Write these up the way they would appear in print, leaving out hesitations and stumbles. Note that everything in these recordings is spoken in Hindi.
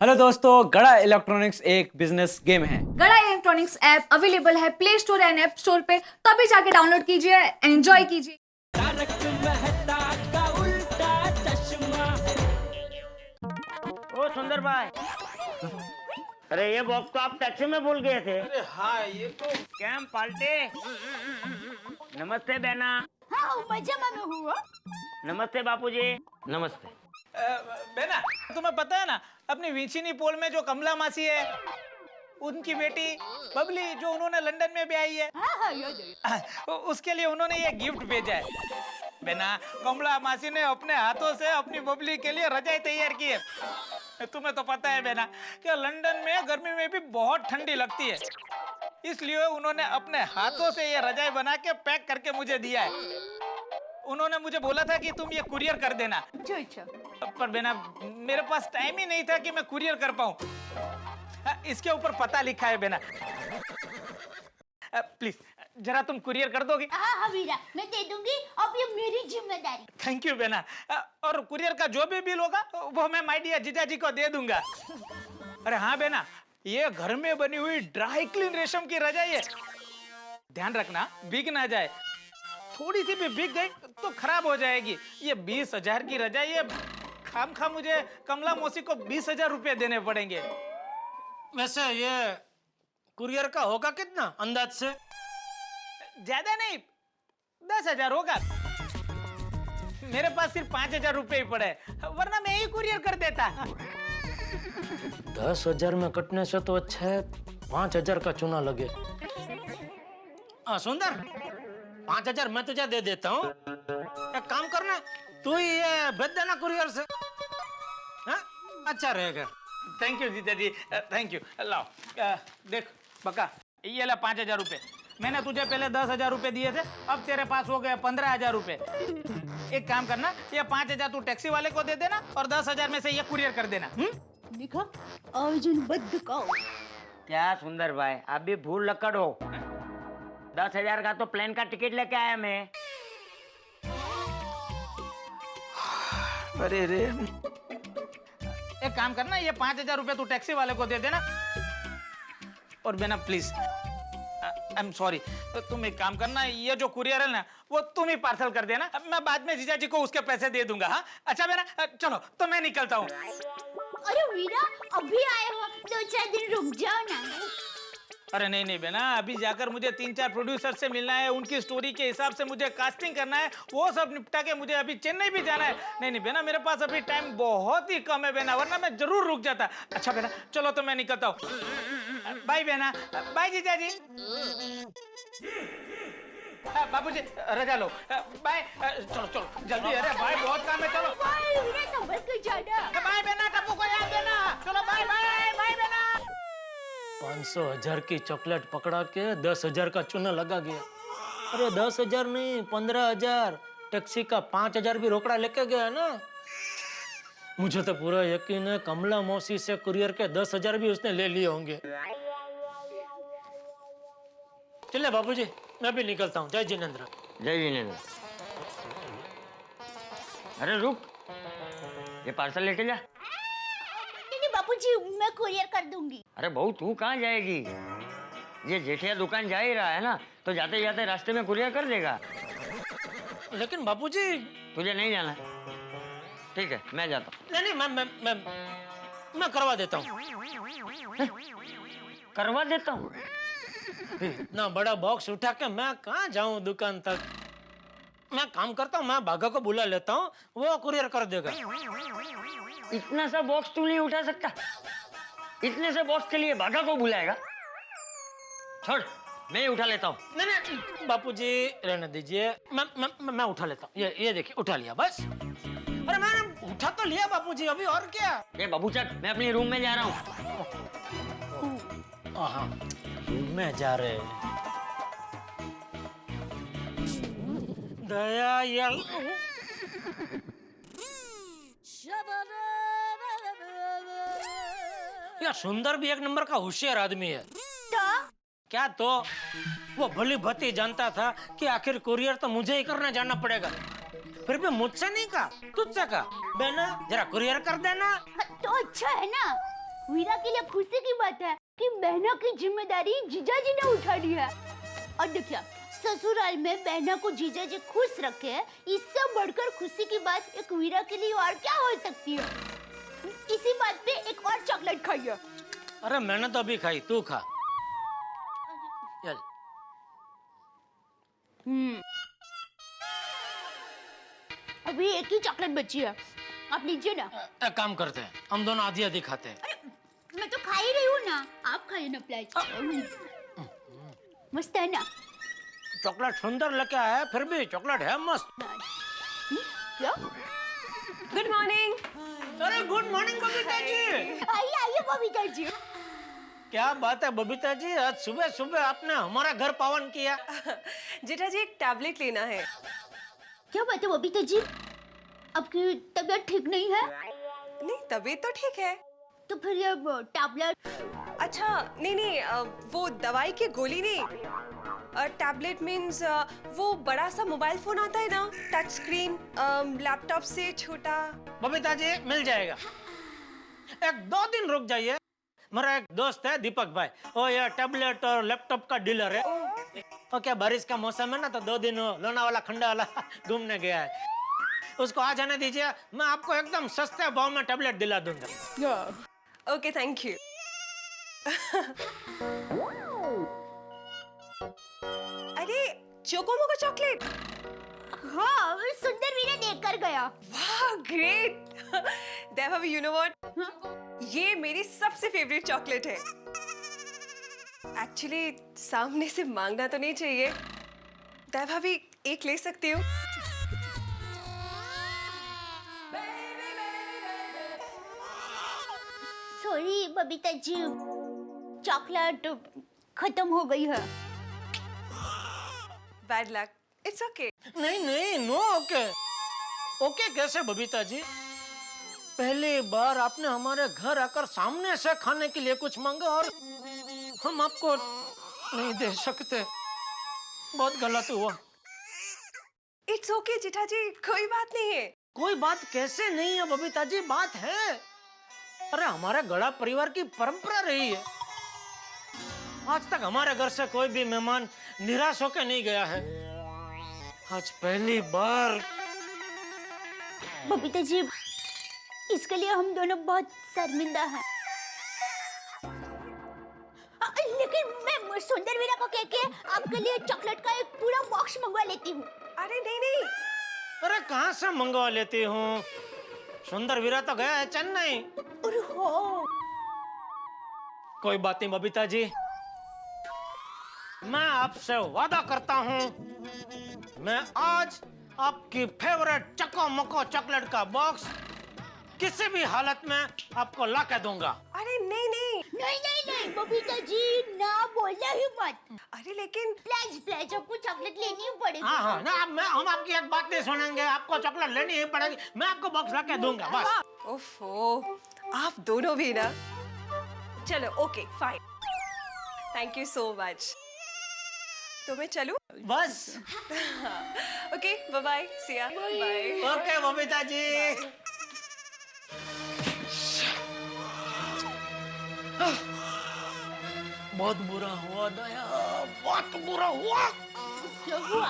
हेलो दोस्तों, गड़ा इलेक्ट्रॉनिक्स एक बिजनेस गेम है। गड़ा इलेक्ट्रॉनिक्स ऐप अवेलेबल है play store and app store पे, तभी जाके डाउनलोड कीजिए, एंजॉय कीजिए। ओ सुंदर भाई, अरे ये बॉक्स तो आप टैक्सी में भूल गए थे। अरे हाँ, ये तो कैम पाल्टे। नमस्ते बहना। हाँ, मजा में हुआ। नमस्ते बापूजी। नमस्ते। बेना, तुम्हें पता है ना, अपनी विंचिनी पोल में जो कमला मासी है, उनकी बेटी बबली जो उन्होंने लंदन में भी आई है, उसके लिए उन्होंने ये गिफ्ट भेजा है। बेना, कमला मासी ने अपने हाथों से अपनी बबली के लिए रजाई तैयार की है। तुम्हें तो पता है बेना कि लंदन में गर्मी में भी बहुत ठंडी लगती है, इसलिए उन्होंने अपने हाथों से ये रजाई बना के पैक करके मुझे दिया है। उन्होंने मुझे बोला था कि तुम ये कुरियर कर देना। अच्छा। पर बेना, मेरे पास टाइम ही नहीं था कि मैं कुरियर कर पाऊं। इसके ऊपर पता लिखा है बेना। प्लीज जरा तुम कुरियर कर दोगी? हाँ वीरा, मैं दे दूंगी। अब ये मेरी जिम्मेदारी। थैंक यू बेना। और कुरियर का जो भी बिल होगा वो मैं माय डियर जीजा जी को दे दूंगा। अरे हाँ बेना, ये घर में बनी हुई ड्राई क्लीन रेशम की रजाई है। ध्यान रखना भीग ना जाए, थोड़ी सी भी भीग गई तो खराब हो जाएगी। ये 20,000 की रजाई है, खामखा मुझे कमला मौसी को 20,000 रुपए देने पड़ेंगे। वैसे ये कुरियर का होगा कितना अंदाज से? ज्यादा नहीं, 10,000 होगा। मेरे पास सिर्फ 5,000 रुपए ही पड़े, वरना मैं ही कुरियर कर देता। 10,000 में कटने से तो अच्छा है 5,000 का चूना लगे। सुंदर, 5,000 मैं तुझे दे देता हूँ। एक काम करना, तू ही ये भेज देना कुरियर से। हाँ? अच्छा रहेगा। थैंक यू जीजा जी, थैंक यू। लाओ, देख बका, ये ला 5,000 रुपए। मैंने तुझे पहले 10,000 रुपए दिए थे, अब तेरे पास हो गए 15,000 रुपए। एक काम करना, ये 5,000 तू टैक्सी वाले को दे देना और 10,000 में से ये कुरियर कर देना। देखो, अर्जुन बद्ध का। क्या सुंदर भाई, आप भी भूल लक्कड़ हो। 10,000 का तो प्लेन का टिकट लेके आया मैं। अरे रे, एक काम करना, ये 5,000 रुपए तू टैक्सी वाले को दे देना। और बेना प्लीज, आई एम सॉरी, तुम एक काम करना, ये जो कुरियर है ना वो तुम ही पार्सल कर देना, मैं बाद में जीजा जी को उसके पैसे दे दूंगा। हाँ अच्छा बेना, चलो तो मैं निकलता हूँ। अरे वीरा, अभी आए हो, 2-4 दिन रुक जाओ ना। अरे नहीं नहीं बेना, अभी जाकर मुझे 3-4 प्रोड्यूसर से मिलना है, उनकी स्टोरी के हिसाब से मुझे कास्टिंग करना है, वो सब निपटा के मुझे अभी चेन्नई भी जाना है। नहीं नहीं बेना, मेरे पास अभी टाइम बहुत ही कम है बेना, वरना मैं जरूर रुक जाता। अच्छा बेना, चलो तो मैं निकलता हूँ। बाय बेना, बाय जीजा जी। बाबूजी रजा लो, बाय। चलो चलो जल्दी, अरे बाय, बहुत काम है, चलो वाह, वीरा संभल के जाना। बाय बेना, टप्पू को याद देना। चलो बाय बाय बाय बेना। 500,000 की चॉकलेट पकड़ा के 10,000 का चूना लगा गया। अरे 10,000 नहीं, 15,000। टैक्सी का 5,000 भी रोकड़ा लेके गया ना। मुझे तो पूरा यकीन है कमला मौसी से कुरियर के 10,000 भी उसने ले लिए होंगे। चले बाबूजी, मैं भी निकलता हूँ। जय जिनेंद्र। जय जिनेंद्र। अरे रुक, ये पार्सल लेके जा। नहीं बापूजी, मैं कुरियर कर दूंगी। अरे बहू, तू कहाँ जाएगी? ये जेठिया दुकान जा ही रहा है ना, तो जाते जाते रास्ते में कुरियर कर देगा। लेकिन बाबूजी, तुझे नहीं जाना? ठीक है, मैं जाता हूँ। नहीं मैं करवा देता हूँ। करवा देता हूँ? इतना बड़ा बॉक्स उठा के मैं कहाँ जाऊँ दुकान तक। मैं काम करता हूँ, मैं भागा को बुला लेता हूँ, वो कुरियर कर देगा। इतना सा बॉक्स तू नहीं उठा सकता? इतने से बॉक्स के लिए भागा को बुलाएगा? छोड़, मैं ही उठा लेता हूँ। नहीं बापूजी, रहने दीजिए, मैं उठा लेता हूँ। ये देखिए, उठा लिया बस। अरे मैंने उठा तो लिया बापूजी, अभी और क्या? ये बाबू चल, मैं अपने रूम में जा रहा हूँ। हाँ, रूम में जा रहे हैं। दया यार, सुंदर भी एक नंबर का होशियार आदमी है। तो क्या तो? वो भली भती जानता था कि आखिर कुरियर तो मुझे ही करने जाना पड़ेगा, फिर भी मुझसे नहीं कहा, तुझसे कहा, बेना जरा कुरियर कर देना। तो अच्छा है ना। वीरा के लिए खुशी की बात है कि बहनों की जिम्मेदारी जीजा जी ने उठा ली है। और देखिए, ससुराल में बहनों को जीजा जी खुश रखे, इससे बढ़कर खुशी की बात एक वीरा के लिए और क्या हो सकती है। इसी बात पे एक और चॉकलेट खाइए। अरे मैंने तो अभी खाई, तू खा। चल। अभी एक ही चॉकलेट बची है, आप लीजिए ना। एक काम करते हैं, हम दोनों आधी आधी खाते हैं। अरे मैं तो खा ही रही हूँ ना, आप खाइए ना प्लीज। मस्त है ना? चॉकलेट सुंदर लेके आया है, फिर भी चॉकलेट है मस्त। क्या? Good morning. अरे गुड मॉर्निंग बबीता जी। आइए आइए बबीता जी। क्या बात है बबीता जी, आज सुबह सुबह आपने हमारा घर पावन किया। जेठा जी एक टैबलेट लेना है। क्या बात है बबीता जी, आपकी तबीयत ठीक नहीं है? नहीं, तबीयत तो ठीक है। तो फिर ये टैबलेट? अच्छा नहीं, वो दवाई की गोली नहीं, टैबलेट मीन्स वो बड़ा सा मोबाइल फोन आता है ना, टच स्क्रीन, लैपटॉप से छोटा। बबीता जी मिल जाएगा, एक 2 दिन रुक जाइए। मेरा एक दोस्त है दीपक भाई, वो ये टैबलेट और लैपटॉप का डीलर है। और क्या बारिश का मौसम है ना, तो 2 दिन लोनावाला खंडावाला घूमने गया है। उसको आ जाने दीजिए, मैं आपको एकदम सस्ते भाव में टैबलेट दिला दूंगा। Okay thank you. अरे चोकोमोको चॉकलेट। हाँ, सुंदर वीरा देकर गया। वाह ग्रेट। देवा यू नो व्हाट, ये मेरी सबसे फेवरेट चॉकलेट है। एक्चुअली सामने से मांगना तो नहीं चाहिए, देवा भी एक ले सकती हूँ। सॉरी बबीता जी, चॉकलेट खत्म हो गई है। Bad luck, it's okay. नहीं नहीं, नो ओके। ओके कैसे बबीता जी, पहली बार आपने हमारे घर आकर सामने से खाने के लिए कुछ मांगा और हम आपको नहीं दे सकते, बहुत गलत हुआ। इट्स ओके जेठा जी, कोई बात नहीं है। कोई बात कैसे नहीं है बबीता जी, बात है। अरे हमारे गड़ा परिवार की परंपरा रही है, आज तक हमारे घर से कोई भी मेहमान निराश होकर नहीं गया है। आज पहली बार। बबीता जी, इसके लिए हम दोनों बहुत शर्मिंदा हैं। लेकिन मैं सुंदर वीरा को कह के आपके लिए चॉकलेट का एक पूरा बॉक्स मंगवा लेती हूँ। अरे नहीं नहीं, अरे कहाँ से मंगवा लेती हूँ, सुंदर वीरा तो गया है चेन्नई। अरे हो, कोई बात नहीं बबीता जी, मैं आपसे वादा करता हूँ, मैं आज आपकी फेवरेट चको मको चॉकलेट का बॉक्स किसी भी हालत में आपको ला के दूंगा। अरे नहीं नहीं नहीं नहीं नहीं बबीता जी, ना बोलना ही मत। अरे लेकिन प्लीज प्लीज, आपको चॉकलेट लेनी ही पड़ेगी। हाँ हाँ ना, हम आपकी एक बात नहीं सुनेंगे, आपको चॉकलेट लेनी ही पड़ेगी, मैं आपको बॉक्स ला के दूंगा बस। ओफो, आप दोनों भी ना। चलो okay fine, thank you so much. तो मैं चलूं? बस okay bye bye, see ya bye. Okay Babita ji. बहुत बुरा हुआ दया, बहुत बुरा हुआ। क्या हुआ?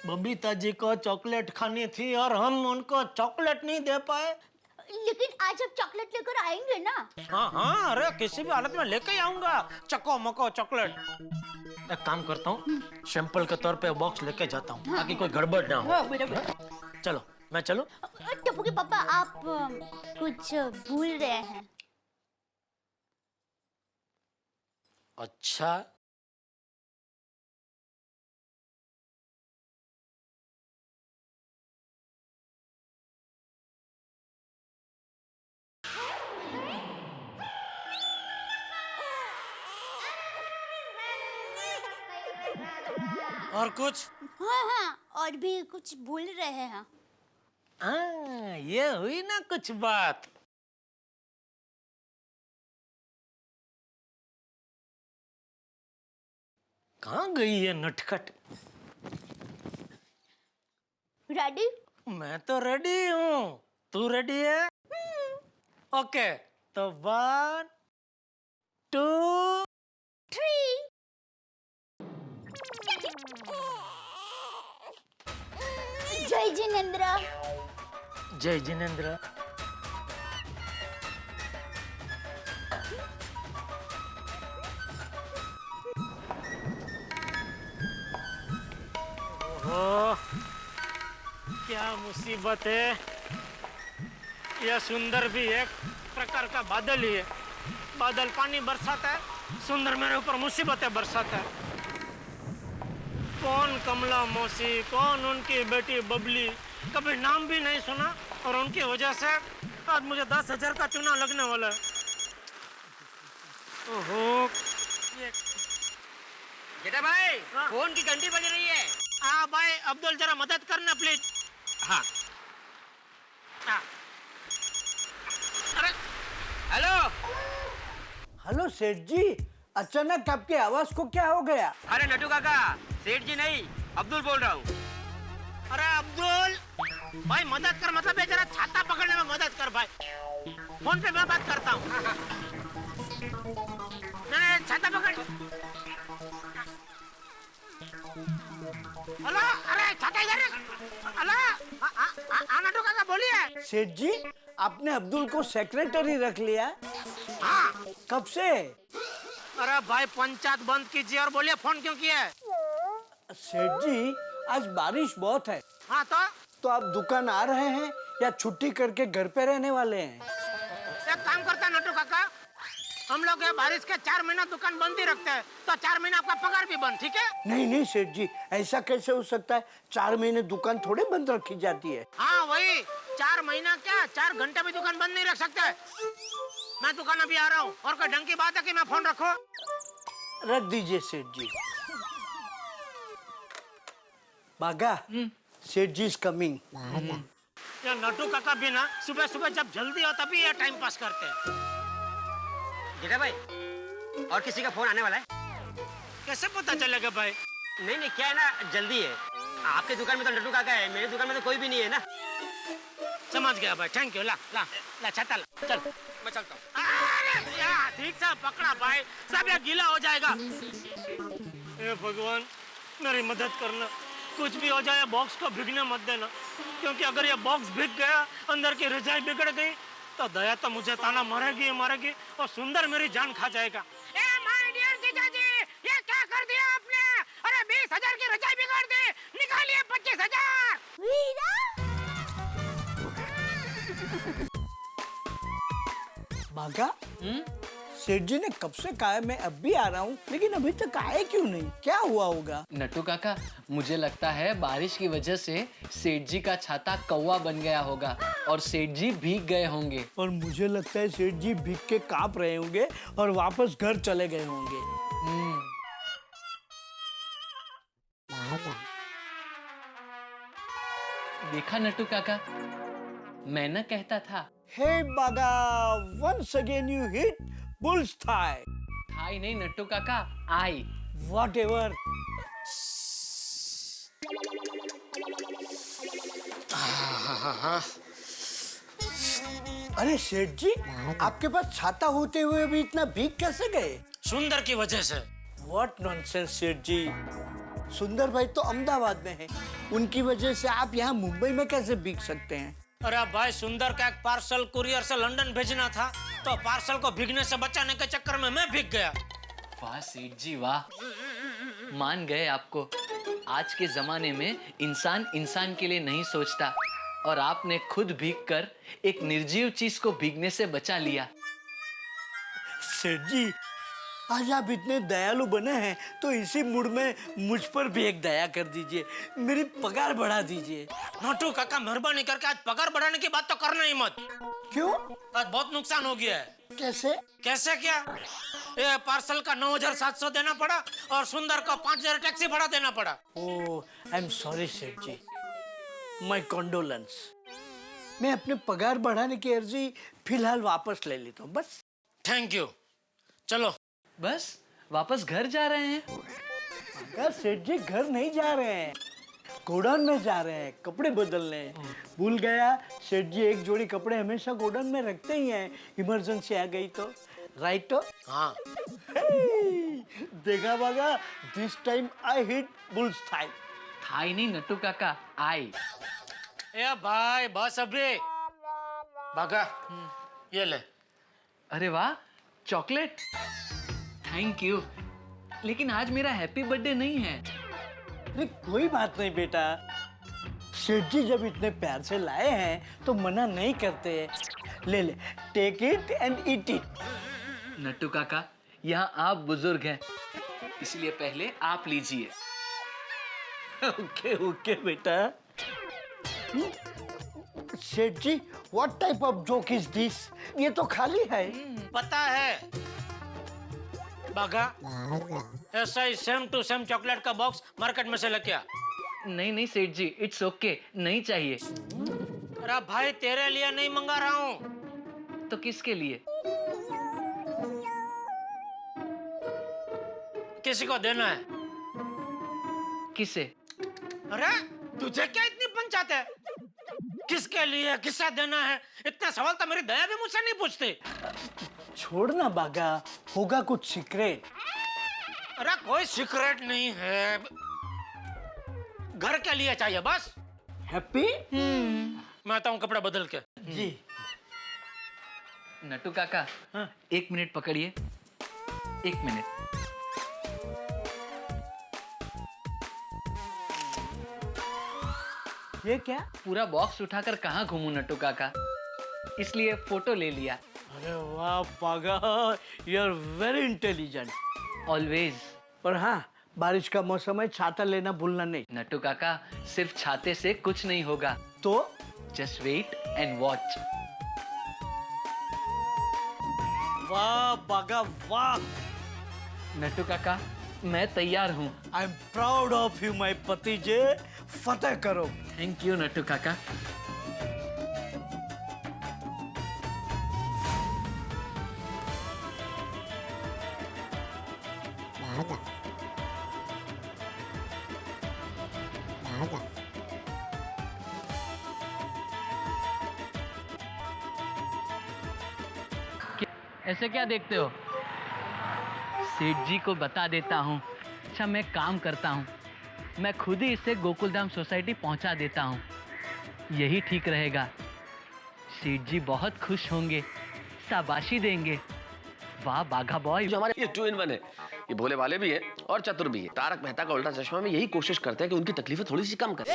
बबीता जी को चॉकलेट खानी थी और हम उनको चॉकलेट नहीं दे पाए। लेकिन आज आप चॉकलेट लेकर आएंगे ना? हाँ हाँ, अरे किसी भी हालत में लेके ही आऊंगा चको मको चॉकलेट। एक काम करता हूँ, सैंपल के तौर पे बॉक्स लेके जाता हूँ ताकि कोई गड़बड़ ना हो। चलो मैं चलूं? टप्पू के पापा, आप कुछ भूल रहे हैं। अच्छा, और कुछ? हाँ हाँ, और भी कुछ भूल रहे हैं। हाँ, ये हुई ना कुछ बात। कहाँ गई ये नटखट? रेडी? मैं तो रेडी हूँ, तू रेडी है? ओके, तो 1 2 जय जिनेंद्र। जय जिनेंद्र। ओहो, क्या मुसीबत है। यह सुंदर भी एक प्रकार का बादल ही है। बादल पानी बरसाता है, सुंदर मेरे ऊपर मुसीबतें बरसाता है। कौन कमला मौसी, कौन उनकी बेटी बबली, कभी नाम भी नहीं सुना और उनकी वजह से आज मुझे 10,000 का चूना लगने वाला है। ओहो, ये बेटा भाई, हाँ। फोन की घंटी बज रही है। हाँ भाई, अब्दुल जरा मदद करना प्लीज। हाँ। हाँ। अरे हेलो। हेलो सेठ जी, अचानक आपकी आवाज को क्या हो गया? अरे नटू काका, सेठ जी नहीं, अब्दुल बोल रहा हूँ। अरे अब्दुल भाई, मदद कर, मतलब ये जरा छाता पकड़ने में मदद कर भाई। फोन पे मैं बात करता हूँ। नहीं, छाता पकड़। हेलो, अरे छाता इधर। हेलो, नटू काका बोलिए। सेठ जी, आपने अब्दुल को सेक्रेटरी रख लिया? हाँ। कब से? अरे भाई, पंचायत बंद कीजिए और बोलिए फोन क्यों किया है? सेठ जी, आज बारिश बहुत है। हाँ तो आप दुकान आ रहे हैं या छुट्टी करके घर पे रहने वाले हैं? एक काम करता है नटू काका, हम लोग ये बारिश के 4 महीना दुकान बंद ही रखते हैं, तो 4 महीना आपका पगार भी बंद, ठीक है? नहीं नहीं सेठ जी, ऐसा कैसे हो सकता है? 4 महीने दुकान थोड़े बंद रखी जाती है। हाँ वही, 4 महीना क्या, 4 घंटे भी दुकान बंद नहीं रख सकते। मैं दुकान अभी आ रहा हूँ, और कोई ढंग की बात है कि मैं फोन रखो? रख दीजिए सेठ जी। बागा, सेठ जी इज कमिंग। ये नटू काका भी ना सुबह सुबह जब जल्दी हो तभी ये टाइम पास करते हैं। बेटा भाई, और किसी का फोन आने वाला है? कैसे पता चलेगा भाई? नहीं नहीं, क्या है ना, जल्दी है। आपके दुकान में तो नटू काका है, मेरी दुकान में तो कोई भी नहीं है ना। समझ गया भाई, थैंक यू। ला ला ला छाता ला, चल मैं चलता हूँ। अरे यार, ठीक से पकड़ा भाई, सब ये गीला हो जाएगा। हे भगवान, मेरी मदद करना, कुछ भी हो जाए बॉक्स को भीगने मत देना, क्योंकि अगर ये बॉक्स भीग गया, अंदर की रजाई बिगड़ गई, तो दया तो मुझे ताना मारेगी मारेगी और सुंदर मेरी जान खा जाएगा। ए माय डियर जीजाजी, ये क्या कर दिया आपने? अरे 20,000 की रजाई बिगाड़ दी, निकालिए 25,000। बागा, सेठ जी ने कब से कहा है मैं अब भी आ रहा हूँ, लेकिन अभी तक आए क्यों नहीं? क्या हुआ होगा? नट्टू काका, मुझे लगता है बारिश की वजह से सेठ जी का छाता कौवा बन गया होगा और सेठ जी भीग गए होंगे। और मुझे लगता है सेठ जी भीग के कांप रहे होंगे और वापस घर चले गए होंगे। देखा नट्टू काका, मैं न कहता था। Hey बागा, once again you hit bull's thigh. Thigh नहीं नट्टू काका, आई। Whatever. अरे सेठ जी, आपके पास छाता होते हुए भी इतना भीग कैसे गए? सुंदर की वजह से। What nonsense सेठ जी। सुंदर भाई तो अहमदाबाद में है, उनकी वजह से आप यहाँ मुंबई में कैसे भीग सकते हैं? अरे भाई, सुंदर का एक पार्सल कुरियर से लंदन भेजना था, तो पार्सल को भीगने से बचाने के चक्कर में मैं भीग गया। वाह सेठ जी वाह, मान गए आपको। आज के जमाने में इंसान इंसान के लिए नहीं सोचता, और आपने खुद भीगकर एक निर्जीव चीज को भीगने से बचा लिया। सेठ जी, आज आप इतने दयालु बने हैं तो इसी मूड में मुझ पर भी एक दया कर दीजिए, मेरी पगार बढ़ा दीजिए। नोटू काका, मेहरबानी करके आज पगार बढ़ाने की बात तो करना ही मत। क्यों? आज बहुत नुकसान हो गया है। कैसे? कैसे क्या? ये पार्सल का 9,700 देना पड़ा और सुंदर को 5,000 टैक्सी भाड़ा देना पड़ा। ओह, आई एम सॉरी सेठ जी, माय कंडोलेंस। मैं अपने पगार बढ़ाने की अर्जी फिलहाल वापस ले लेता हूँ, बस। Thank you. चलो बस वापस घर जा रहे हैं? अगर सेठ जी घर नहीं जा रहे हैं, गोडाउन में जा रहे हैं कपड़े बदलने। भूल गया, सेठ जी एक जोड़ी कपड़े हमेशा गोडाउन में रखते ही हैं, इमरजेंसी आ गई तो। राइट तो? हाँ। देखा Baga, this time I hit bull's thigh. Thigh नहीं नट्टू काका, आई। ए भाई बस अभी बागा ये ले। अरे वाह, चॉकलेट। Thank you. लेकिन आज मेरा हैप्पी बर्थडे नहीं है। अरे कोई बात नहीं बेटा, सेठ जी जब इतने प्यार से लाए हैं तो मना नहीं करते। ले ले, take it and eat it. Nattu Kaka, यहाँ आप बुजुर्ग हैं, इसलिए पहले आप लीजिए। ओके ओके बेटा। Seth ji, what type of joke is this? ये तो खाली है। पता है बागा, ऐसा ही सेम टू सेम चॉकलेट का बॉक्स मार्केट में से लेके आ। नहीं नहीं सेठ जी, इट्स ओके, नहीं चाहिए। अरे भाई तेरे लिए नहीं मंगा रहा हूँ। तो किसके लिए? किसी को देना है। किसे? अरे तुझे क्या इतनी पंचायत है? किसके लिए, किससे देना है? इतना सवाल तो मेरी दया भी मुझसे नहीं पूछती। छोड़ना बागा, होगा कुछ सीक्रेट। अरे कोई सीक्रेट नहीं है, घर के लिए चाहिए बस। हैप्पी? मैं आता हूँ कपड़ा बदल के। जी। नट्टू काका, हाँ? 1 मिनट पकड़िए। 1 मिनट। ये क्या? पूरा बॉक्स उठाकर कहाँ घूमूं नट्टू काका, इसलिए फोटो ले लिया। अरे वाह Baga, you are very intelligent. Always. पर हाँ, बारिश का मौसम है, छाता लेना भूलना नहीं। नट्टू काका, सिर्फ छाते से कुछ नहीं होगा। तो जस्ट वेट एंड वॉच। वाह बागा वाह। नट्टू काका, मैं तैयार हूँ। I am proud of you my पतिजे। फतेह करो। थैंक यू नट्टू काका। ऐसे क्या देखते हो? सेठ जी को बता देता हूँ। अच्छा, मैं काम करता हूँ, मैं खुद ही इसे गोकुलधाम सोसाइटी पहुँचा देता हूँ। यही ठीक रहेगा। सेठ जी बहुत खुश होंगे, शाबाशी देंगे। वाह बाघा बॉय। जो हमारे ये 2 in 1 है, ये भोले वाले भी है और चतुर भी है। तारक मेहता का उल्टा चश्मा में यही कोशिश करते हैं कि उनकी तकलीफें थोड़ी सी कम करें।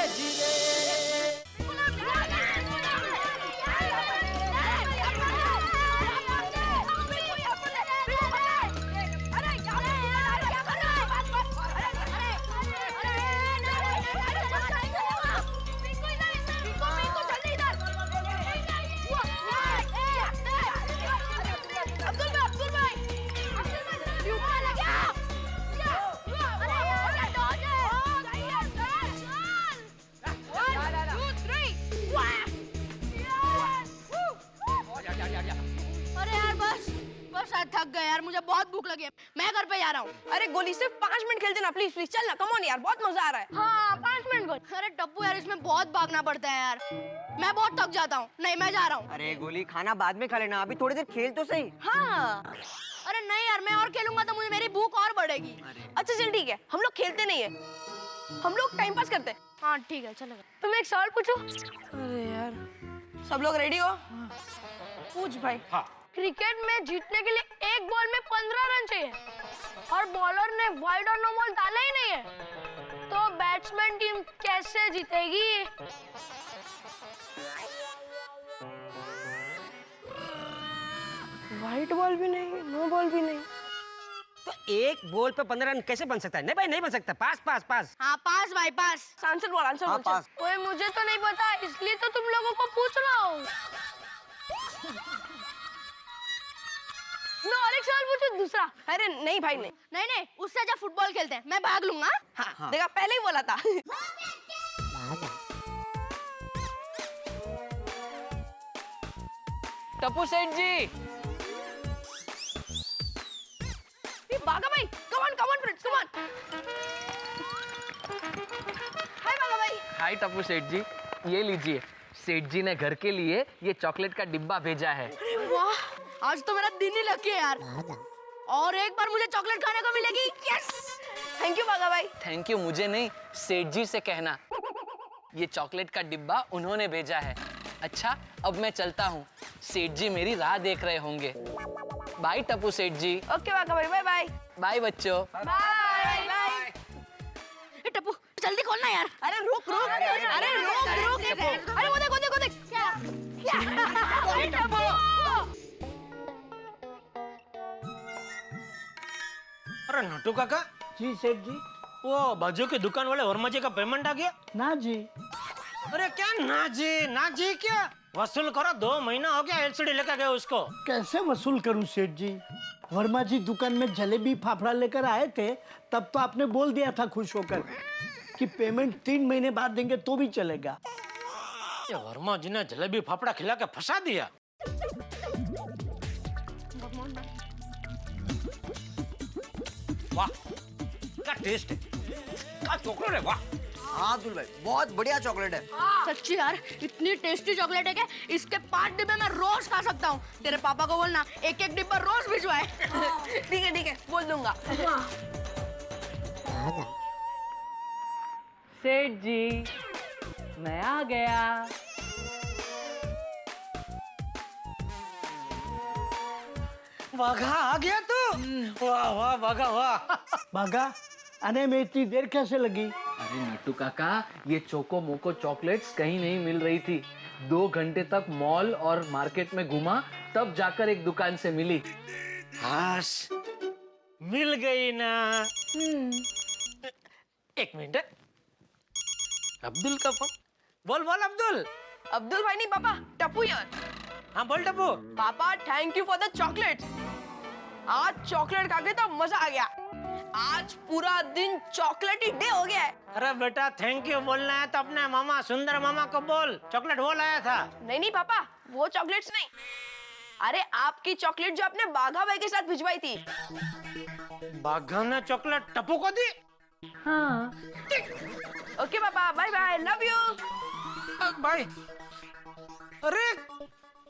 अरे यार बस बस आज थक गए यार, मुझे बहुत भूख लगी है। मैं घर पे जा रहा हूँ। अरे गोली सिर्फ 5 मिनट खेलते ना, प्लीज प्लीज चल ना, कम ऑन यार, बहुत मजा आ रहा है। हाँ 5 मिनट को। अरे टप्पू यार, इसमें बहुत भागना पड़ता है यार, मैं बहुत थक जाता हूँ। नहीं मैं जा रहा हूँ। अरे गोली, खाना बाद में खा लेना, अभी थोड़ी देर खेल तो सही। हाँ। अरे नहीं यार, मैं और खेलूंगा तो मुझे मेरी भूख और बढ़ेगी। अच्छा चल ठीक है, हम लोग खेलते नहीं है, हम लोग टाइम पास करते हैं। हाँ ठीक है चलेगा। तो मैं एक सवाल पूछूं? अरे यार, सब लोग रेडी हो? पूछ भाई। हाँ। क्रिकेट में जीतने के लिए एक बॉल में 15 रन चाहिए और बॉलर ने वाइड और नो बॉल डाला ही नहीं है, तो बैट्समैन टीम कैसे जीतेगी? वाइट बॉल भी नहीं, नो बॉल भी नहीं, तो एक बॉल पे 15 रन कैसे बन सकता है? नहीं भाई, नहीं बन सकता। पास पास पास। हाँ पास भाई पास। आंसर बोल, आंसर बोल। पास। ओए मुझे तो नहीं पता, इसलिए तो तुम लोगों को पूछ रहा हूँ। मैं और एक सवाल पूछूं दूसरा? अरे नहीं भाई नहीं। नहीं नहीं, उससे अच्छा फुटबॉल खेलते हैं, मैं भाग लूंगा। हाँ, देखा पहले ही बोला था। टप्पू सेठ जी। ये भागा भाई, come on friends, come on. Hi Bagha भाई। भाई। हाय टप्पू सेठ जी, ये लीजिए, सेठ जी ने घर के लिए ये चॉकलेट का डिब्बा भेजा है। वाह, आज तो मेरा दिन ही लग गया यार। और एक बार मुझे चॉकलेट खाने को मिलेगी। यस, थैंक यू बागा भाई। थैंक यू मुझे नहीं, सेठ जी से कहना। ये चॉकलेट का डिब्बा उन्होंने भेजा है। अच्छा, अब मैं चलता हूँ, सेठ जी मेरी राह देख रहे होंगे। बाय टप्पू सेठ जी। ओके बागा भाई, बाय बाय। बाय बच्चों। Bye bye. टप्पू जल्दी खोलना यार। अरे रुक रुक, अरे रुक रुक, अरे वो देख टप्पू। अरे नटू काका जी सेठ जी। वो बाजू की दुकान वाले वर्मा जी का पेमेंट आ गया? ना जी। अरे क्या ना जी क्या? वसूल करो, 2 महीना हो गया एलसीडी लेकर गए उसको। कैसे वसूल करूं सेठ जी? वर्मा जी दुकान में जलेबी फाफड़ा लेकर आए थे, तब तो आपने बोल दिया था खुश होकर कि पेमेंट 3 महीने बाद देंगे तो भी चलेगा। ये वर्मा जी ने जलेबी फाफड़ा खिला के फंसा दिया। वाह, क्या टेस्ट है, क्या चॉकलेट है, वाह। हाँ अब्दुल भाई, बहुत बढ़िया चॉकलेट है। सच्ची यार, इतनी टेस्टी चॉकलेट है कि इसके 5 डिब्बे मैं रोज खा सकता हूँ। तेरे पापा को बोलना एक एक डिब्बा रोज भिजवाए। ठीक है, बोल दूंगा। सेठ जी, मैं आ गया। बाघा आ गया तू? वाह वाह बाघा वाह। बागा, आने में इतनी देर कैसे लगी? अरे नट्टू काका, ये चोको मोको चॉकलेट्स कहीं नहीं मिल रही थी। 2 घंटे तक मॉल और मार्केट में घूमा, तब जाकर एक दुकान से मिली। हाश, मिल गई ना। एक मिनट, अब्दुल का फोन। बोल बोल अब्दुल। अब्दुल भाई नहीं पापा, टप्पू यार। हाँ बोल टप्पू। पापा thank you for the chocolate. आज चॉकलेट खा के तो मजा आ गया। आज पूरा दिन चॉकलेटी डे हो गया है। अरे बेटा, थैंक यू बोलना है तो अपने मामा सुंदर मामा को बोल, चॉकलेट वो लाया था। नहीं पापा, वो चॉकलेट्स नहीं। अरे आपकी चॉकलेट जो आपने बाघा भाई के साथ भिजवाई थी। बाघा ने चॉकलेट टप्पू को दी? हाँ। ओके पापा, bye bye, love you. Bye. अरे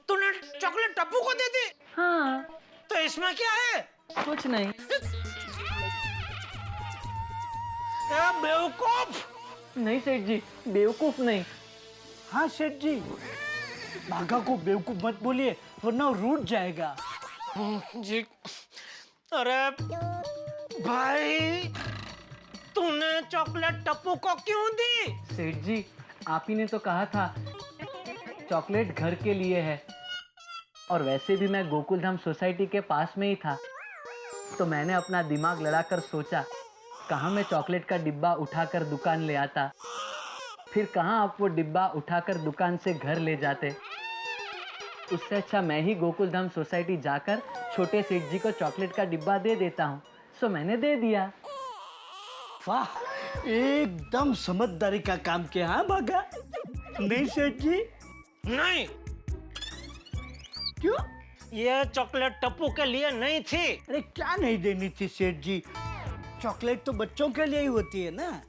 तूने चॉकलेट टप्पू को दे दी? हाँ। तो इसमें क्या है? कुछ नहीं। ए बेवकूफ। नहीं सेठ जी, बेवकूफ नहीं। हाँ सेठ जी, बागा को बेवकूफ मत बोलिए वरना वो रूठ जाएगा। जी। अरे भाई, तूने चॉकलेट टप्पू को क्यों दी? सेठ जी, आप ही ने तो कहा था चॉकलेट घर के लिए है, और वैसे भी मैं गोकुलधाम सोसाइटी के पास में ही था, तो मैंने अपना दिमाग लड़ाकर सोचा कहाँ मैं चॉकलेट का डिब्बा उठाकर दुकान ले आता, फिर कहाँ आप वो डिब्बा उठाकर दुकान से घर ले जाते। उससे अच्छा मैं ही गोकुलधाम सोसाइटी जाकर छोटे सेठ जी को चॉकलेट का डिब्बा दे देता हूँ। सो मैंने दे दिया। वाह, एकदम समझदारी का काम किया। हाँ बागा, नहीं सेठ जी? नहीं। क्यों? ये चॉकलेट टप्पू के लिए नहीं थी। अरे क्या नहीं देनी थी सेठ जी? चॉकलेट तो बच्चों के लिए ही होती है ना।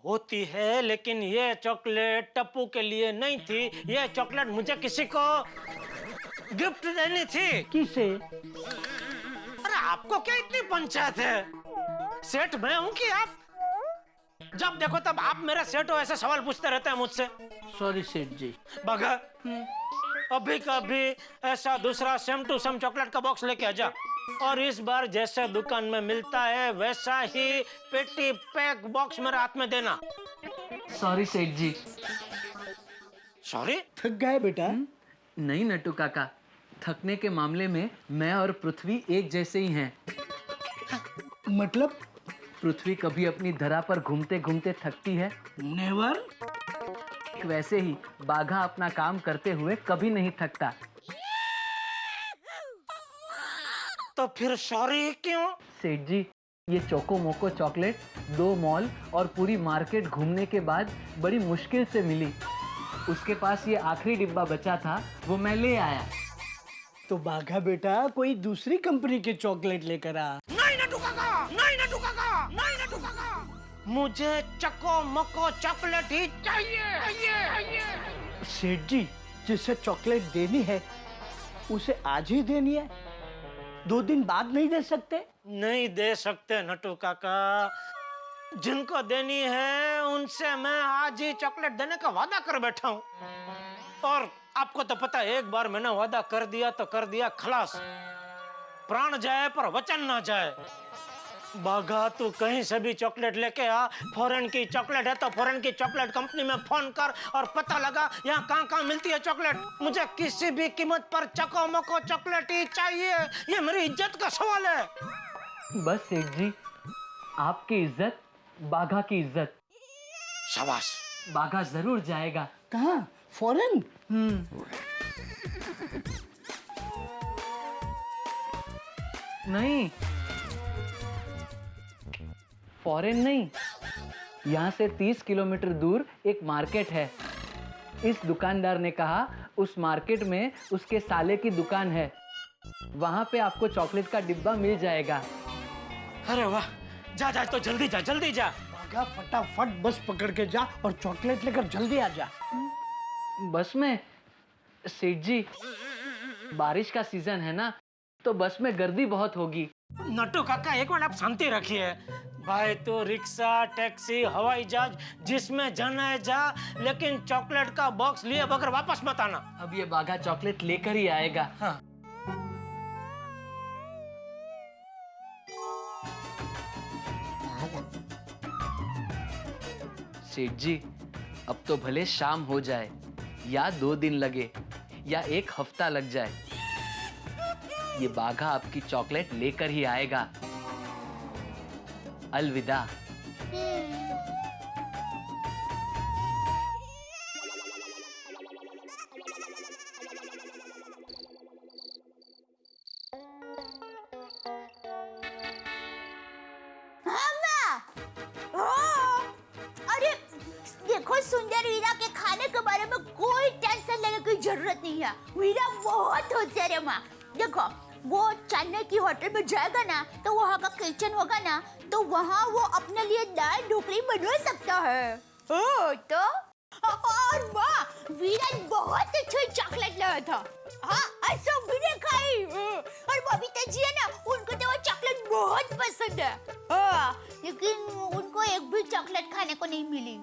होती है, लेकिन ये चॉकलेट टप्पू के लिए नहीं थी। ये चॉकलेट मुझे किसी को गिफ्ट देनी थी। किसे? अरे आपको क्या इतनी पंचायत है? सेठ मैं हूँ कि आप? जब देखो तब आप मेरा सेठ हो ऐसे सवाल पूछते रहते हैं मुझसे। सॉरी सेठ जी। बाघा, अभी कभी ऐसा दूसरा सेम टू सेम चॉकलेट का बॉक्स लेके आ जा, और इस बार जैसे दुकान में मिलता है वैसा ही पेटी पैक बॉक्स मेरे हाथ में देना। सॉरी सेठ जी। सॉरी? थक गए बेटा? नहीं नट्टू काका, थकने के मामले में मैं और पृथ्वी एक जैसे ही हैं। मतलब? पृथ्वी कभी अपनी धरा पर घूमते घूमते थकती है, नेवर। वैसे ही बाघा अपना काम करते हुए कभी नहीं थकता। तो फिर सॉरी क्यों? सेठ जी, ये चोको मोको चॉकलेट 2 मॉल और पूरी मार्केट घूमने के बाद बड़ी मुश्किल से मिली। उसके पास ये आखिरी डिब्बा बचा था, वो मैं ले आया। तो बाघा बेटा कोई दूसरी कंपनी के चॉकलेट लेकर आ। नहीं नटू काका, नहीं नटू काका, नहीं नटू काका। मुझे चको मको चॉकलेट ही चाहिए। सेठ जी, जिसे चॉकलेट देनी है उसे आज ही देनी है, 2 दिन बाद नहीं दे सकते? नहीं दे सकते नटू काका, जिनको देनी है उनसे मैं आज ही चॉकलेट देने का वादा कर बैठा हूँ। और आपको तो पता है, एक बार मैंने वादा कर दिया तो कर दिया, खलास। प्राण जाए पर वचन ना जाए। बागा तू कहीं से भी चॉकलेट लेके आ, फॉरेन की चॉकलेट है तो फॉरेन की चॉकलेट कंपनी में फोन कर और पता लगा यहाँ कहाँ मिलती है चॉकलेट। मुझे किसी भी कीमत पर चको मको चॉकलेट ही चाहिए, ये मेरी इज्जत का सवाल है। बस सेठ जी, आपकी इज्जत बाघा की इज्जत। शाबाश। बाघा जरूर जाएगा। कहाँ? फॉरेन? नहीं, फॉरेन नहीं, यहाँ से 30 किलोमीटर दूर एक मार्केट है। इस दुकानदार ने कहा उस मार्केट में उसके साले की दुकान है, वहां पे आपको चॉकलेट का डिब्बा मिल जाएगा। अरे वाह, जा जा तो जल्दी जा, जल्दी जा। बागा, फटाफट बस पकड़ के जा और चॉकलेट लेकर जल्दी आ जा। बस में? सेठ जी, बारिश का सीजन है ना, तो बस में गर्दी बहुत होगी। नटू काका, एक मिनट आप शांति रखिए। भाई तो रिक्शा, टैक्सी, हवाई जहाज, जिसमें जाना है जा, लेकिन चॉकलेट का बॉक्स लिए बगैर वापस मत आना। अब ये बाघा चॉकलेट लेकर ही आएगा। हाँ। सेठ जी, अब तो भले शाम हो जाए, या 2 दिन लगे, या 1 हफ्ता लग जाए, ये बाघा आपकी चॉकलेट लेकर ही आएगा। अलविदा। अरे देखो, सुंदर वीरा के खाने के बारे में कोई टेंशन लेने की जरूरत नहीं है। वीरा बहुत होशियार है माँ। देखो, वो चेन्नई की होटल में जाएगा ना, तो वहाँ का किचन होगा ना, तो वहाँ वो अपने लिए दाल ढोकली बनवा सकता है। तो और माँ, वीरा बहुत अच्छी चॉकलेट लाया था। हाँ, ऐसा भी नहीं खाई। और बबीता जी है ना, उनको तो वो चॉकलेट बहुत पसंद है। लेकिन उनको एक भी चॉकलेट खाने को नहीं मिली।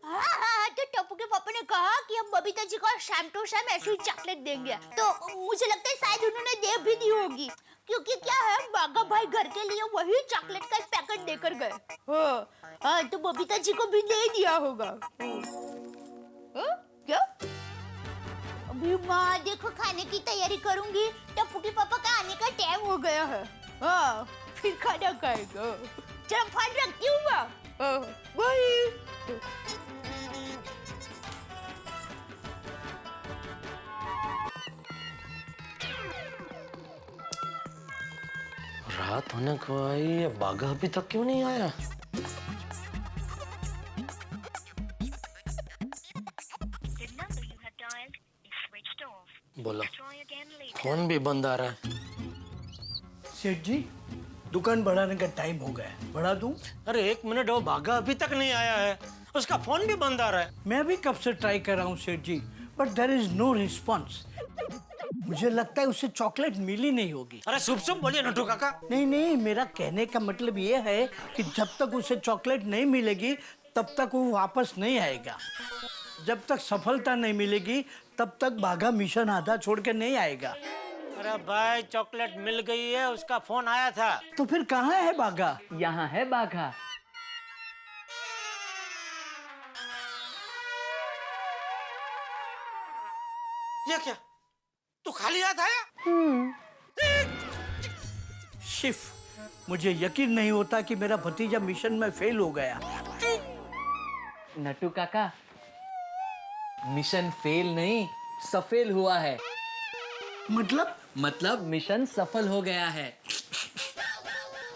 हाँ, तो टप्पू के पापा ने कहा कि हम बबीता जी को शाम टू शाम ऐसी ही चॉकलेट देंगे। तो मुझे लगता है शायद उन्होंने दे भी दी होगी, क्योंकि क्या है, बागा भाई घर के लिए वही चॉकलेट का पैकेट देकर गए। हाँ, तो बबीता जी को भी दे दिया होगा। क्या? अभी माँ देखो, खाने की तैयारी करूंगी। टप्पू के पापा का आने का टाइम हो गया है। हाँ, फिर खाना खाएगा। चलो फोन रखती हूँ माँ। बाय। रात होने को आई, ये बाघा अभी तक क्यों नहीं आया? बोलो, फोन भी बंद आ रहा है। सेठ जी, दुकान बढ़ाने का टाइम हो गया है, बढ़ा दूं? अरे 1 मिनट, वो बाघा अभी तक नहीं आया है, उसका फोन भी बंद आ रहा है। मैं भी कब से ट्राई कर रहा हूँ Seth ji, but there is no response. मुझे लगता है उसे चॉकलेट मिली नहीं होगी। अरे शुभ शुभ बोलिए नटू काका। नहीं नहीं, मेरा कहने का मतलब ये है कि जब तक उसे चॉकलेट नहीं मिलेगी तब तक वो वापस नहीं आएगा। जब तक सफलता नहीं मिलेगी तब तक बाघा मिशन आधा छोड़ के नहीं आएगा। अरे भाई, चॉकलेट मिल गई है, उसका फोन आया था। तो फिर कहाँ है बाघा? यहाँ है बाघा। ये क्या, तू खाली हाथ आया? शिफ, मुझे यकीन नहीं होता कि मेरा भतीजा मिशन में फेल हो गया। नटू काका, मिशन फेल नहीं, सफेल हुआ है। मतलब मिशन सफल हो गया है।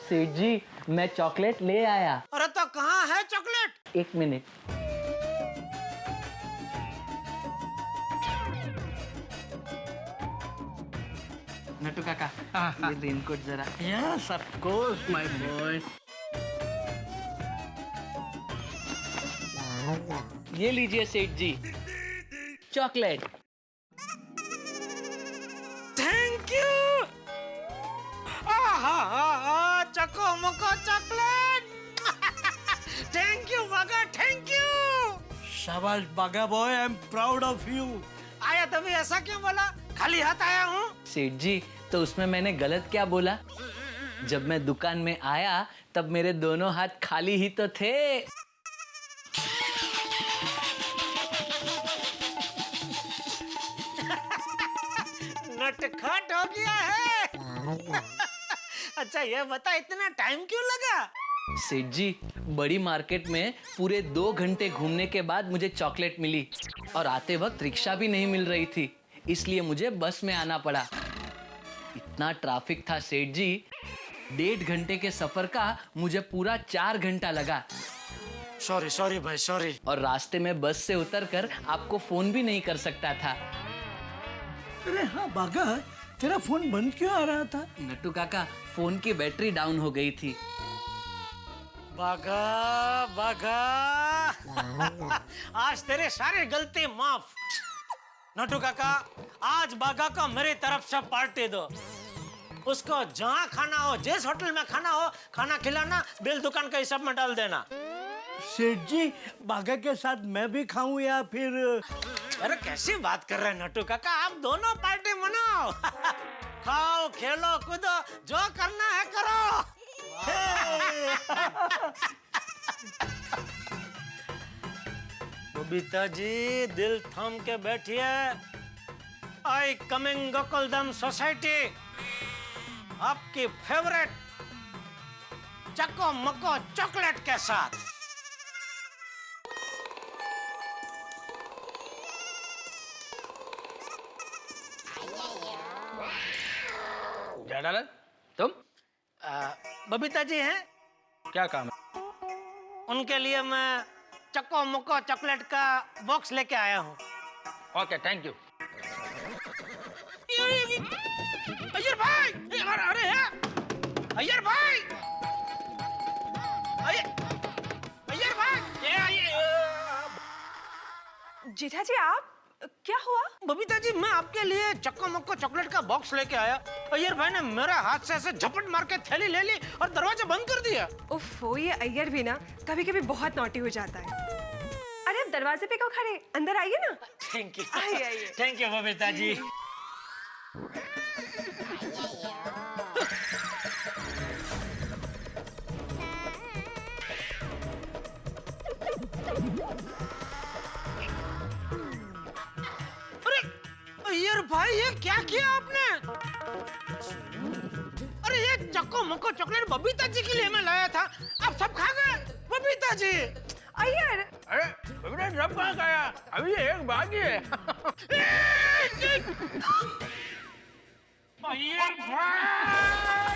सेठ जी, मैं चॉकलेट ले आया। अरे तो कहाँ है चॉकलेट? 1 मिनट। नटू काका, ये रेनकोट जरा। Yes, of course my boy. ये लीजिए Seth ji, chocolate. Thank you. Chako Mako chocolate. Thank you Bagha, thank you. शाबाश Bagha boy, I am proud of you. आया तभी ऐसा क्यों बोला? खाली हाथ आया हूँ। सेठ जी, तो उसमें मैंने गलत क्या बोला? जब मैं दुकान में आया तब मेरे दोनों हाथ खाली ही तो थे। नटखट हो गया है। अच्छा ये बता, इतना टाइम क्यों लगा? सेठ जी, बड़ी मार्केट में पूरे 2 घंटे घूमने के बाद मुझे चॉकलेट मिली और आते वक्त रिक्शा भी नहीं मिल रही थी, इसलिए मुझे बस में आना पड़ा। इतना ट्रैफिक था सेठ जी, 1.5 घंटे के सफर का मुझे पूरा 4 घंटा लगा। सॉरी सॉरी भाई, सॉरी। और रास्ते में बस से उतरकर आपको फोन भी नहीं कर सकता था। अरे हाँ बागा, तेरा फोन बंद क्यों आ रहा था? नट्टू काका, फोन की बैटरी डाउन हो गई थी। बागा बागा, आज तेरे सारे गलती माफ। नटू काका, आज बागा को मेरी तरफ से पार्टी दो। उसको जहाँ खाना हो, जिस होटल में खाना हो, खाना खिलाना, बिल दुकान के हिसाब में डाल देना। सेठ जी, बागा के साथ मैं भी खाऊं या फिर? अरे कैसी बात कर रहे हैं नटू काका, आप दोनों पार्टी मनाओ। खाओ, खेलो, कूदो, जो करना है करो। बबीता जी, दिल थाम के बैठिए। आई कमिंग गोकुलधाम सोसाइटी, आपकी फेवरेट चको मको चॉकलेट के साथ। क्या डाला तुम? बबीता जी हैं? क्या काम है? उनके लिए मैं चको मको चॉकलेट का बॉक्स लेके आया हूँ। Okay, thank you. अय्यर भाई, अरे अय्यर भाई, अय्यर भाई, जेठा जी आप, क्या हुआ? बबीता जी, मैं आपके लिए चक्को मक्को चॉकलेट का बॉक्स लेके आया। अय्यर भाई ने मेरे हाथ से ऐसे झपट मार के थैली ले ली और दरवाजा बंद कर दिया। उफ, ये अय्यर भी ना कभी कभी बहुत नॉटी हो जाता है। अरे आप दरवाजे पे क्यों खड़े, अंदर आइए ना। थैंक यू, आइए। थैंक यू बबीता जी। अय्यर भाई, ये क्या किया आपने? अरे ये चक्को मक्को चॉकलेट बबीता जी के लिए मैं लाया था, आप सब खा गए। बबीता जी, अय्यर, अरे बबीता सब कहाँ गया? अभी एक बाकी है। अय्यर भाई,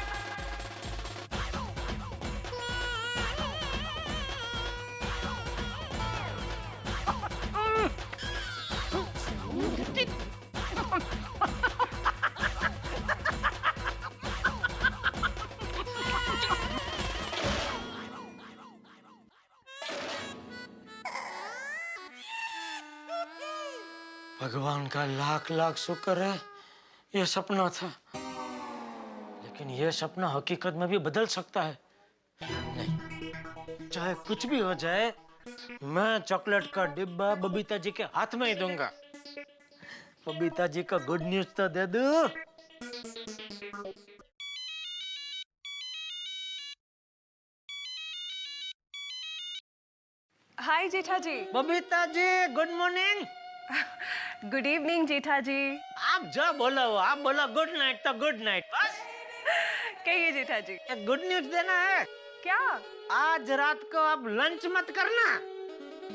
भगवान का लाख लाख शुक्र है, ये सपना था। लेकिन ये सपना हकीकत में भी बदल सकता है। नहीं, चाहे कुछ भी हो जाए, मैं चॉकलेट का डिब्बा बबीता जी के हाथ में ही दूंगा। बबीता जी का गुड न्यूज तो दे दूं। हाय जेठा जी। Babita ji, good morning. Good evening जेठा जी। आप जो बोलो वो, आप बोलो गुड नाइट तो गुड नाइट, बस। कहिए जेठा जी। एक गुड न्यूज देना है। क्या? आज रात को आप लंच मत करना।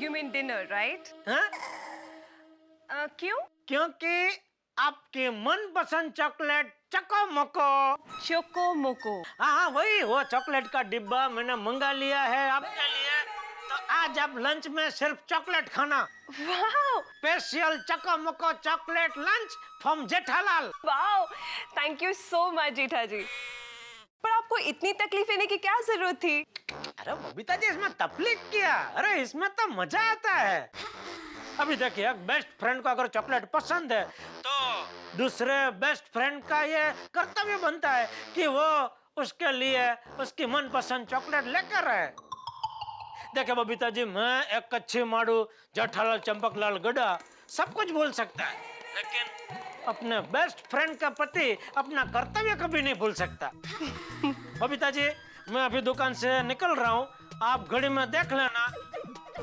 You mean dinner, right? हाँ? क्यों? क्योंकि आपके मनपसंद चॉकलेट चको मको। चोको मोको। हाँ, वही वो चॉकलेट का डिब्बा मैंने मंगा लिया है आपके लिए। तो आज आप लंच में सिर्फ चॉकलेट खाना। Wow, special Chako Mako chocolate lunch from Jethalal. Wow, thank you so much Jetha ji. पर आपको इतनी तकलीफ लेने की क्या जरूरत थी? अरे बबीता जी इसमें तकलीफ क्या? अरे इसमें तो मजा आता है। अभी देखिए बेस्ट फ्रेंड को अगर चॉकलेट पसंद है तो दूसरे बेस्ट फ्रेंड का ये कर्तव्य बनता है कि वो उसके लिए उसकी मनपसंद चॉकलेट लेकर आए। देखिए बबीता जी, मैं एक कच्ची माड़ू जेठालाल चंपकलाल गड्ढा सब कुछ बोल सकता है, लेकिन अपने बेस्ट फ्रेंड का पति अपना कर्तव्य कभी नहीं भूल सकता। बबीता जी, मैं अभी दुकान से निकल रहा हूँ, आप घड़ी में देख लेना,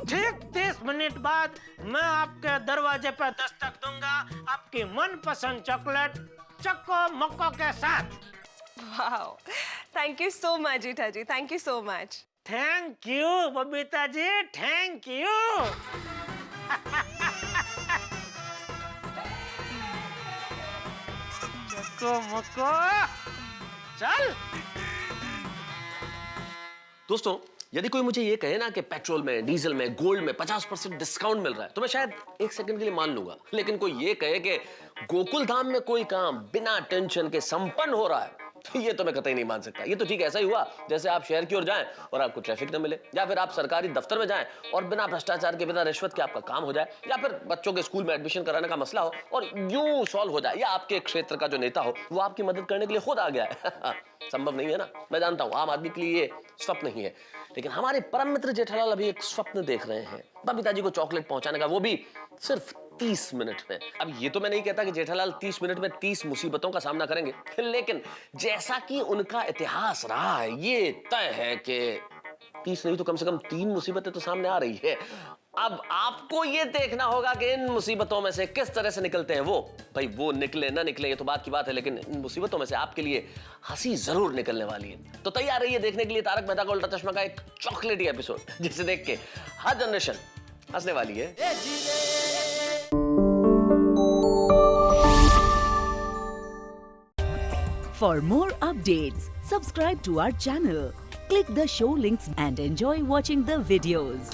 ठीक 30 मिनट बाद मैं आपके दरवाजे पर दस्तक दूंगा आपकी मनपसंद चॉकलेट चक्को मक्को के साथ। Wow, thank you so much Jetha ji, thank you so much. Thank you Babita ji, thank you. Chako Mako चल। दोस्तों, यदि कोई मुझे ये कहे ना कि पेट्रोल में, डीजल में, गोल्ड में 50% डिस्काउंट मिल रहा है तो मैं शायद एक सेकंड के लिए मान लूंगा, लेकिन कोई ये कहे कि गोकुल धाम में कोई काम बिना टेंशन के संपन्न हो रहा है तो ये तो मैं कतई नहीं मान सकता। ये तो ठीक ऐसा ही हुआ जैसे आप शहर की ओर जाएं और आपको ट्रैफिक न मिले, या फिर आप सरकारी दफ्तर में जाएं और बिना भ्रष्टाचार के, बिना रिश्वत के आपका काम हो जाए, या फिर बच्चों के स्कूल में एडमिशन कराने का मसला हो और यूं सॉल्व हो जाए, या आपके क्षेत्र का जो नेता हो वो आपकी मदद करने के लिए खुद आ गया है। संभव नहीं है ना, मैं जानता हूं आम आदमी के लिए ये स्वप्न ही है, लेकिन हमारे परम मित्र जेठालाल अभी एक स्वप्न देख रहे हैं, बबीता जी को चॉकलेट पहुंचाने का, वो भी सिर्फ 30 मिनट में। अब ये तो मैं नहीं कहता कि जेठालाल 30 मिनट में 30 मुसीबतों का सामना करेंगे, लेकिन जैसा कि उनका इतिहास रहा है ये तय है कि 30 नहीं तो कम से कम 3 मुसीबतें तो सामने आ रही है। अब आपको ये देखना होगा कि इन मुसीबतों में से किस तरह से निकलते हैं वो। भाई वो निकले ना निकले ये तो बात की बात है, लेकिन इन मुसीबतों में से आपके लिए हंसी जरूर निकलने वाली है। तो तैयार रहिए देखने के लिए तारक मेहता का उल्टा चश्मा का एक चॉकलेटी एपिसोड, जिसे देख के हर जनरेशन हंसने वाली है। For more updates, subscribe to our channel, click the show links and enjoy watching the videos.